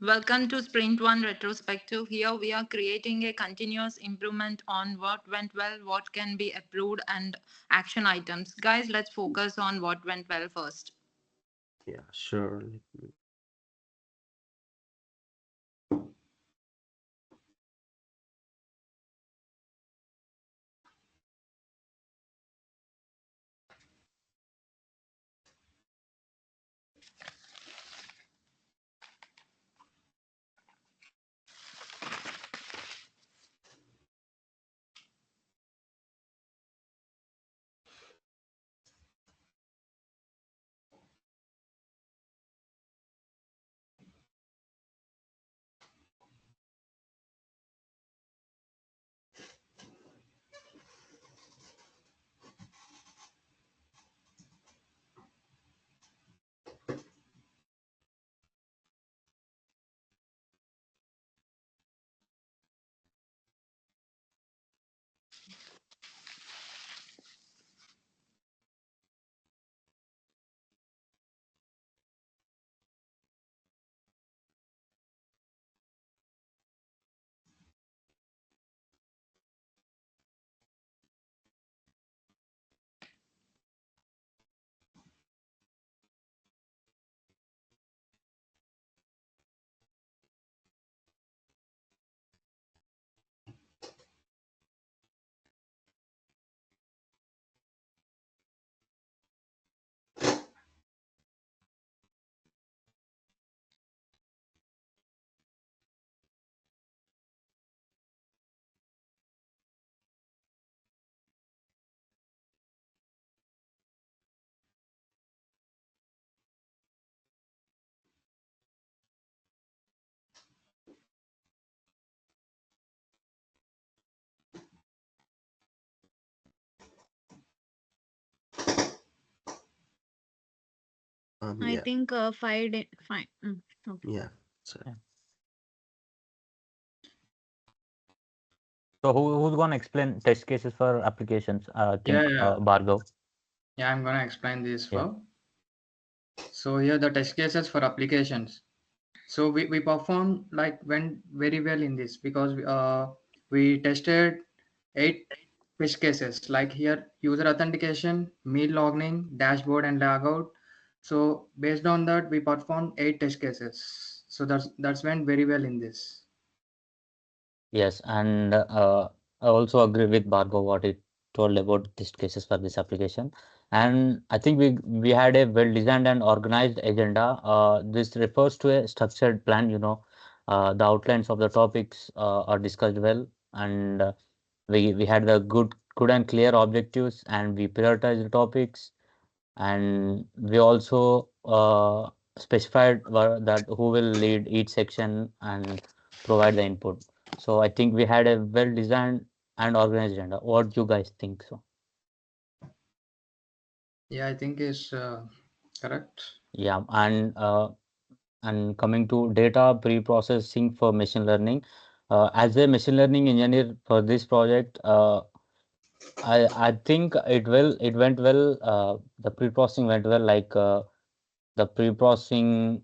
Welcome to Sprint-1 Retrospective. Here we are creating a continuous improvement on what went well, what can be improved, and action items. Guys, let's focus on what went well first. Yeah, sure. I Yeah, think 5 day, fine. Okay. yeah. So, Yeah. So who's gonna explain test cases for applications? I think Yeah. Bhargav. Yeah, I'm gonna explain this Yeah. for. So here the test cases for applications. So we performed like went very well in this because we tested 8 test cases like here user authentication, meal logging, dashboard and logout. So based on that we performed 8 test cases. So that's went very well in this. Yes, and I also agree with Bhargav what he told about test cases for this application. And I think we had a well-designed and organized agenda. This refers to a structured plan, the outlines of the topics are discussed well, and we had the good and clear objectives, and we prioritized the topics, and we also specified that who will lead each section and provide the input. So I think we had a well-designed and organized agenda. What do you guys think so? Yeah, I think is correct. Yeah, and coming to data pre-processing for machine learning, as a machine learning engineer for this project, I think it went well. The pre-processing went well. Like the pre-processing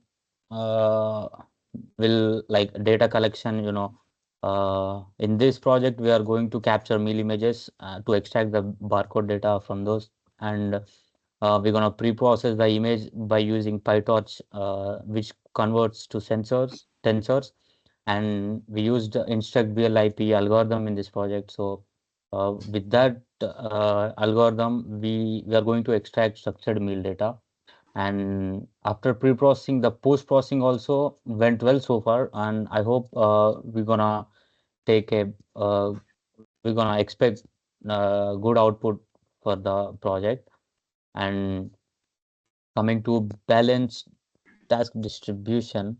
uh, will like data collection. In this project, we are going to capture meal images to extract the barcode data from those, and we're gonna pre-process the image by using PyTorch, which converts to tensors, and we used instruct BLIP algorithm in this project. So with that algorithm, we are going to extract structured meal data. And after pre-processing, the post-processing also went well so far. And I hope take a we're gonna expect good output for the project. And coming to balanced task distribution.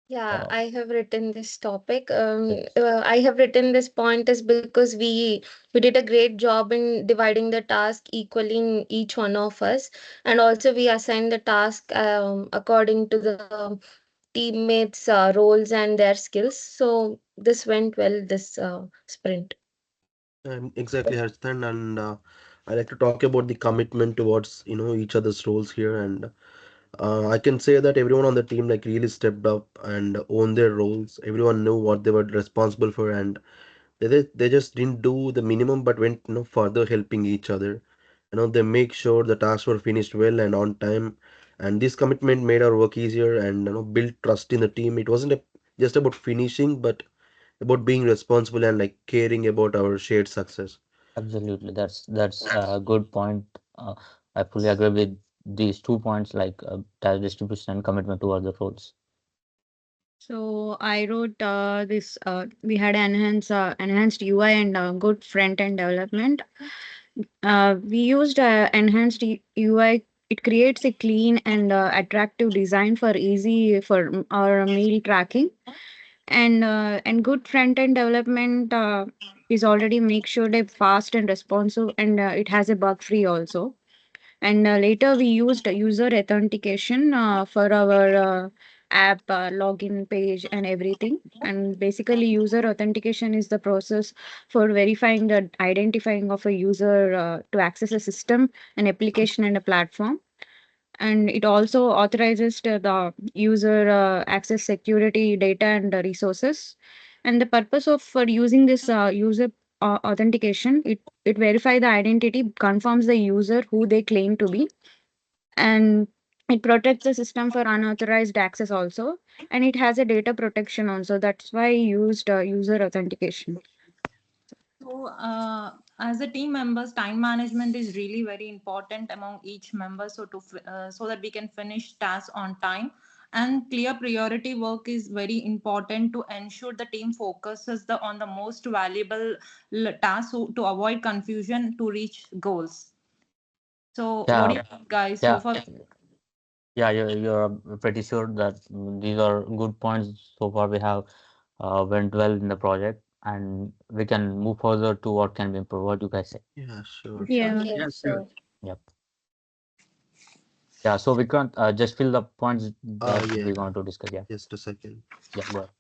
Yeah, Uh, I have written this topic. yes. I have written this point is because we did a great job in dividing the task equally in each one of us, and also we assigned the task according to the teammates' roles and their skills. So this went well this sprint. exactly, Harshitha, and I like to talk about the commitment towards each other's roles here, and I can say that everyone on the team like really stepped up and owned their roles. Everyone knew what they were responsible for, and they just didn't do the minimum, but went further, helping each other. They make sure the tasks were finished well and on time, and this commitment made our work easier and built trust in the team. It wasn't just about finishing, but about being responsible and like caring about our shared success. Absolutely, that's a good point. Uh, I fully agree with these 2 points, like task distribution and commitment to other roles. So I wrote this. We had enhanced UI and good front end development. We used enhanced UI. It creates a clean and attractive design for easy for our meal tracking, and good front end development is already make sure they fast and responsive, and it has a bug free also. And later we used user authentication for our app login page and everything. And basically, user authentication is the process for verifying the identifying of a user to access a system, an application, and a platform. And it also authorizes the user access security data and resources. And the purpose of for using this user authentication, it verify the identity, confirms the user who they claim to be, and it protects the system for unauthorized access also, and it has a data protection also. That's why I used user authentication. So, as a team members, time management is really very important among each member. So so that we can finish tasks on time, and clear priority work is very important to ensure the team focuses on the most valuable tasks, to avoid confusion to reach goals. So, what do Yeah, you think, guys? So yeah, far, yeah. You're pretty sure that these are good points so far. We have went well in the project, and we can move further to what can be improved. What do you guys say? Yeah, sure. sure. Yeah. Yeah, Yes, sure. Yep. Yeah. So we can't just fill the points that Yeah, we want to discuss. Yeah. just a second. Yeah. Go ahead.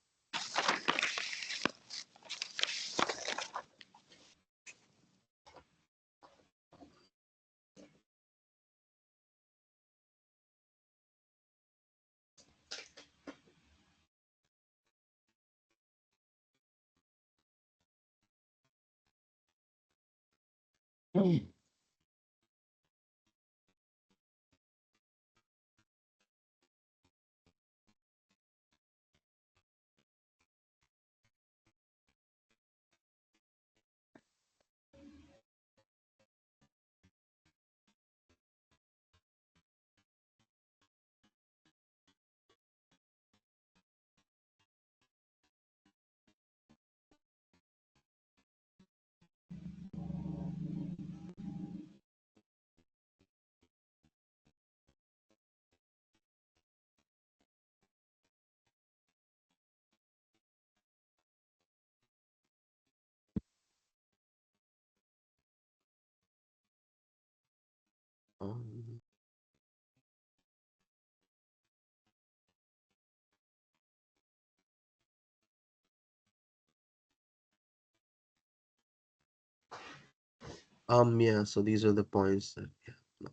Um, yeah, so these are the points that, yeah.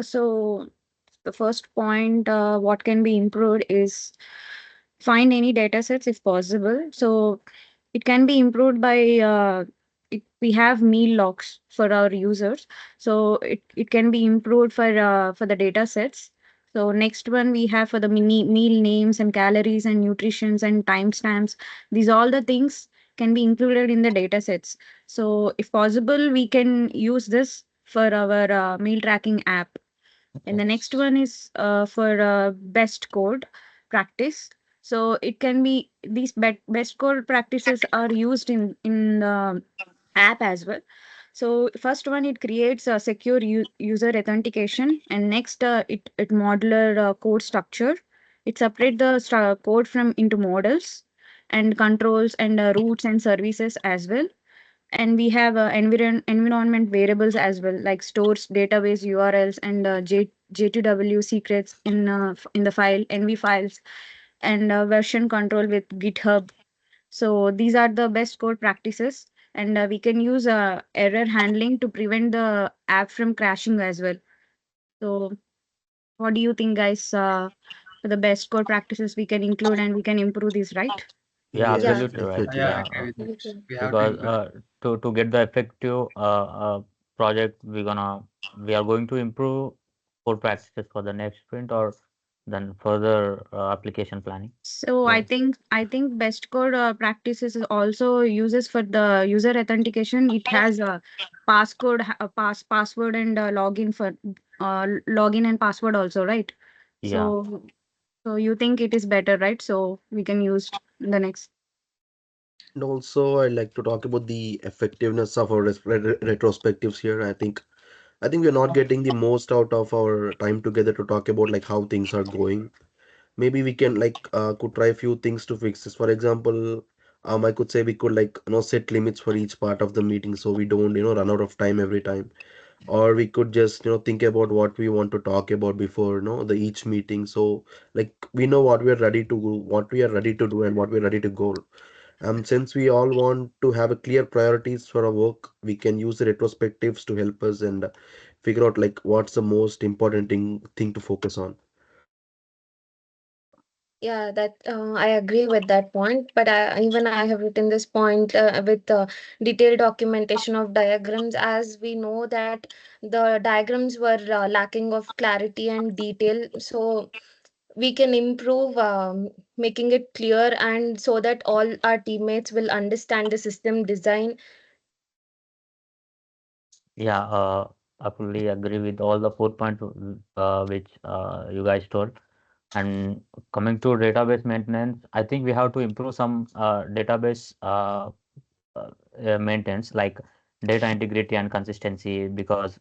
So the first point, what can be improved is find any data sets if possible. So it can be improved by we have meal logs for our users. So it can be improved for the data sets. So next one we have for the mini meal names and calories and nutritions and timestamps. These all the things can be included in the data sets. So if possible, we can use this for our meal tracking app. And Okay. the next one is for best code practice. So it can be these best code practices are used in the app as well. So first one, it creates a secure user authentication, and next it modular code structure. It separate the code from into models and controls and routes and services as well. And we have environment variables as well, like stores database URLs and J2W secrets in the file NV files, and version control with GitHub. So these are the best code practices, and we can use error handling to prevent the app from crashing as well. So, what do you think, guys? For the best core practices we can include and we can improve these, right? Yeah, Yeah, Yes, absolutely right. definitely. Yeah, I Yeah, agree with that. absolutely. We have to because implement. to get the effective project, we are going to improve code practices for the next sprint or then further application planning. So So I think best code practices is also uses for the user authentication. It has a passcode, password and login for login and password also, right? yeah, So you think it is better, right? So we can use the next. And also, I'd like to talk about the effectiveness of our retrospectives here. I think we're not getting the most out of our time together to talk about like how things are going. Maybe we can like could try a few things to fix this. For example, I could say we could like set limits for each part of the meeting so we don't run out of time every time. Or we could just think about what we want to talk about before the each meeting, so like we know what we are ready to do and what we're ready to go. Since we all want to have a clear priorities for our work, we can use the retrospectives to help us and figure out like what's the most important thing to focus on. Yeah, that I agree with that point. But even I have written this point with detailed documentation of diagrams, as we know that the diagrams were lacking of clarity and detail. So we can improve making it clear and so that all our teammates will understand the system design. yeah, I fully agree with all the 4 points which you guys told. And coming to database maintenance, I think we have to improve some database uh, maintenance, like data integrity and consistency, because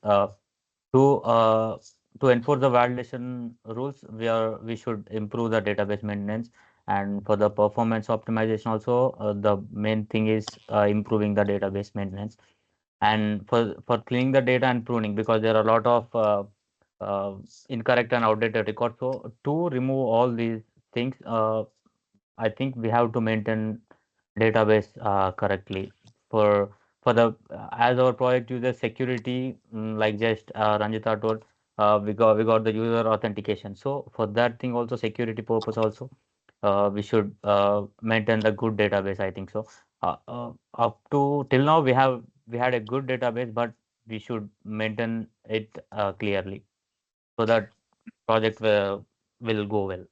to uh, to enforce the validation rules, we should improve the database maintenance. And for the performance optimization also, the main thing is improving the database maintenance. And for cleaning the data and pruning, because there are a lot of uh, incorrect and outdated records. So to remove all these things, I think we have to maintain database correctly. For as our project uses security, like just Ranjitha told, we got the user authentication. So for that thing also, security purpose also, we should maintain the good database, I think so. Up to till now, we had a good database, but we should maintain it clearly so that project will go well.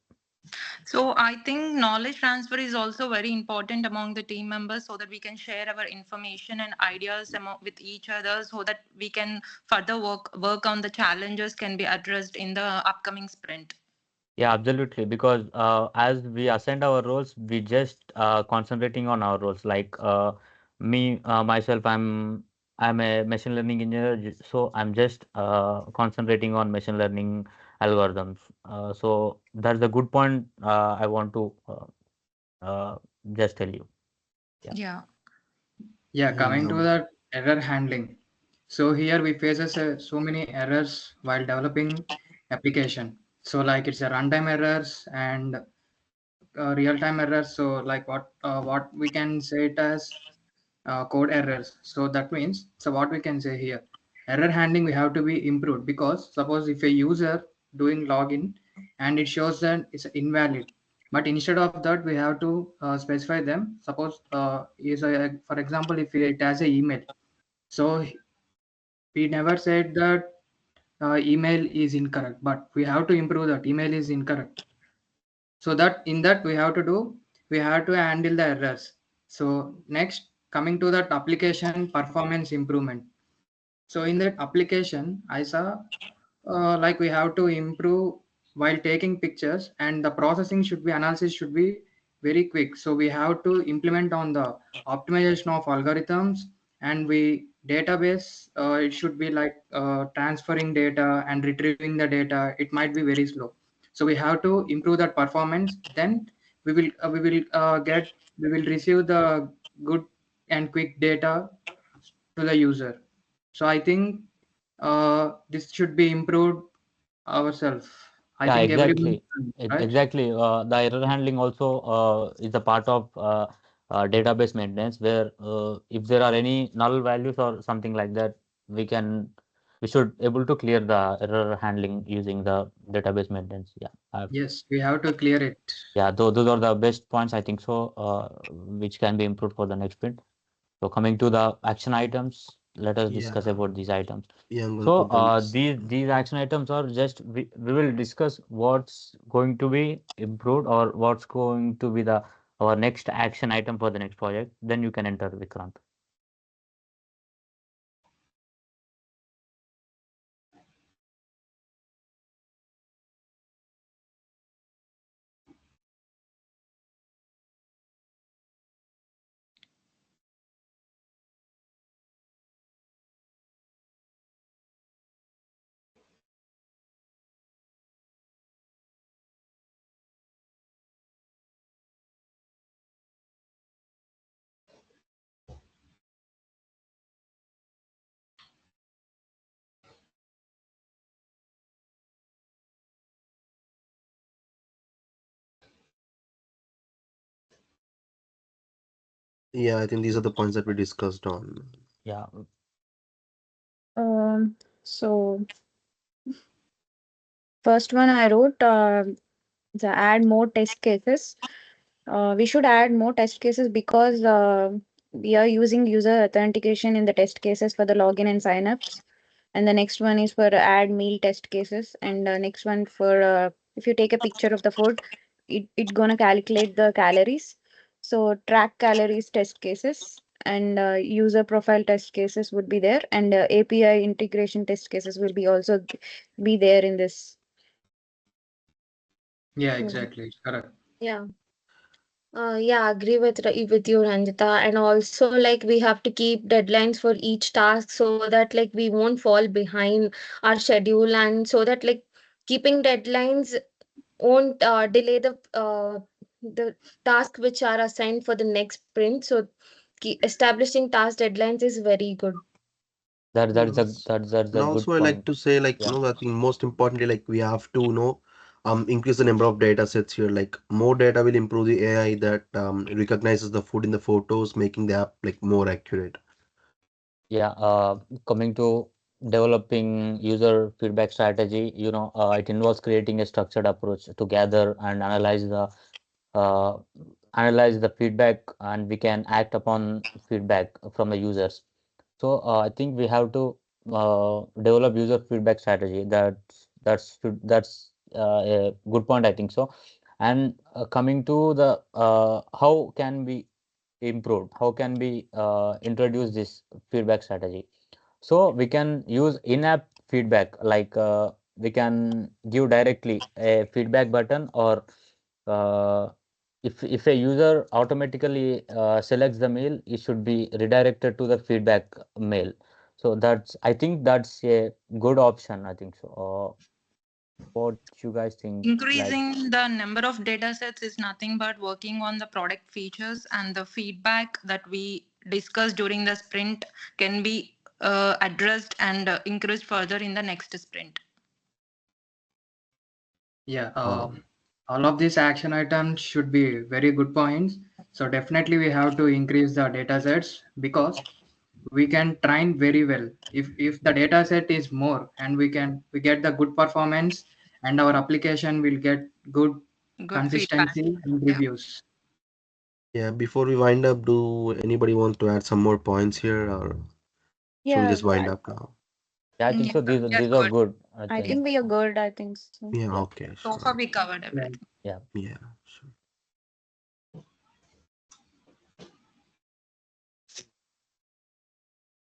So I think knowledge transfer is also very important among the team members so that we can share our information and ideas with each other so that we can further work on the challenges can be addressed in the upcoming sprint. Yeah, absolutely. Because as we ascend our roles, we just concentrating on our roles. Like me, myself, I'm a machine learning engineer, so I'm just concentrating on machine learning algorithms. So that's a good point. I want to uh, just tell you. Yeah. Yeah. Yeah, coming to Yeah. that error handling. So here we faces so many errors while developing application. So like it's a runtime errors and real-time errors. So like what we can say it as code errors. So that means, so what we can say here, error handling we have to be improved, because suppose if a user doing login and it shows that it's invalid, but instead of that we have to specify them. Suppose for example, if it has a email, so we never said that email is incorrect, but we have to improve that email is incorrect. So that in that we have to handle the errors. So next, coming to that application performance improvement. So in that application I saw like we have to improve while taking pictures, and the processing should be analysis should be very quick. So we have to implement on the optimization of algorithms, and we database it should be like transferring data and retrieving the data, it might be very slow. So we have to improve that performance, then we will receive the good and quick data to the user. So I think this should be improved ourselves. I Yeah, think everyone, exactly. right? Exactly. The error handling also is a part of database maintenance, where if there are any null values or something like that, we can we should able to clear the error handling using the database maintenance. Yeah, Yes, we have to clear it. yeah, those are the best points I think so, which can be improved for the next sprint. So coming to the action items, let us Yeah, discuss about these items. yeah, I'm gonna So put the list. these action items are just we will discuss what's going to be improved or what's going to be the our next action item for the next project. Then you can enter Vikrant. Yeah, I think these are the points that we discussed on. Yeah, So first one I wrote, the add more test cases. We should add more test cases because we are using user authentication in the test cases for the login and signups. And the next one is for add meal test cases. And next one for if you take a picture of the food, it gonna calculate the calories. So track calories test cases and user profile test cases would be there, and API integration test cases will be also be there in this. Yeah, So exactly. Correct. Yeah. Yeah, agree with you, Ranjita. And also, like, we have to keep deadlines for each task so that, like, we won't fall behind our schedule, and so that, like, keeping deadlines won't delay the task which are assigned for the next sprint. So, establishing task deadlines is very good. that is a Yes. that's And a good also I like point. to say, like, Yeah. I think most importantly, like, we have to, increase the number of data sets here. Like, more data will improve the AI that recognizes the food in the photos, making the app like more accurate. Yeah, coming to developing user feedback strategy, it involves creating a structured approach to gather and uh, analyze the feedback, and we can act upon feedback from the users. So I think we have to develop user feedback strategy. That's a good point, I think so. And coming to the how can we improve? How can we introduce this feedback strategy? So we can use in-app feedback, like we can give directly a feedback button, or uh, if a user automatically selects the mail, it should be redirected to the feedback mail. So I think that's a good option, I think so. What you guys think? Like, Increasing the number of data sets is nothing but working on the product features, and the feedback that we discussed during the sprint can be addressed and increased further in the next sprint. Yeah, Um, all of these action items should be very good points. So definitely we have to increase the data sets because we can train very well. If the data set is more and we get the good performance and our application will get good Good feedback. consistency and Yeah. reviews. yeah, before we wind up, do anybody want to add some more points here, or should we yeah, just wind up now? yeah, I think Yeah, so. we are These are good. good, I I Yeah. think. think we are good. I think so. Yeah, Yeah, okay, So far, sure. we covered Yeah. everything. yeah. Yeah.